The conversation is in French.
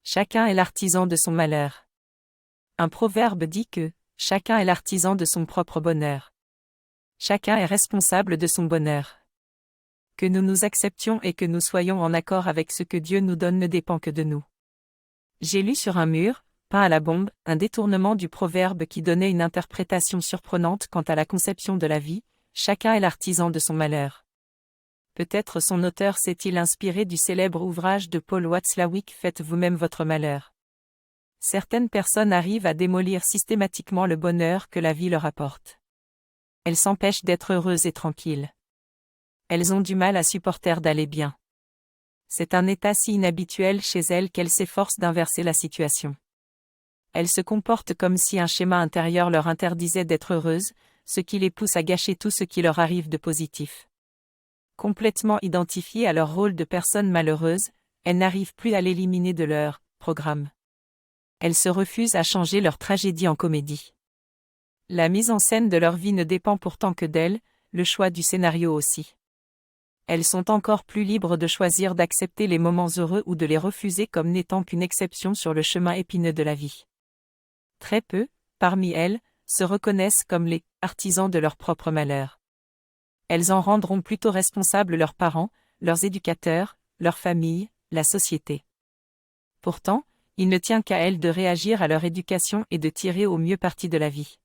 Chacun est l'artisan de son malheur. Un proverbe dit que chacun est l'artisan de son propre bonheur. Chacun est responsable de son bonheur. Que nous nous acceptions et que nous soyons en accord avec ce que Dieu nous donne ne dépend que de nous. J'ai lu sur un mur, peint à la bombe, un détournement du proverbe qui donnait une interprétation surprenante quant à la conception de la vie. Chacun est l'artisan de son malheur. Peut-être son auteur s'est-il inspiré du célèbre ouvrage de Paul Watzlawick « Faites vous-même votre malheur ». Certaines personnes arrivent à démolir systématiquement le bonheur que la vie leur apporte. Elles s'empêchent d'être heureuses et tranquilles. Elles ont du mal à supporter d'aller bien. C'est un état si inhabituel chez elles qu'elles s'efforcent d'inverser la situation. Elles se comportent comme si un schéma intérieur leur interdisait d'être heureuses, ce qui les pousse à gâcher tout ce qui leur arrive de positif. Complètement identifiées à leur rôle de personnes malheureuses, elles n'arrivent plus à l'éliminer de leur programme. Elles se refusent à changer leur tragédie en comédie. La mise en scène de leur vie ne dépend pourtant que d'elles, le choix du scénario aussi. Elles sont encore plus libres de choisir d'accepter les moments heureux ou de les refuser comme n'étant qu'une exception sur le chemin épineux de la vie. Très peu, parmi elles, se reconnaissent comme les artisans de leur propre malheur. Elles en rendront plutôt responsables leurs parents, leurs éducateurs, leur famille, la société. Pourtant, il ne tient qu'à elles de réagir à leur éducation et de tirer au mieux parti de la vie.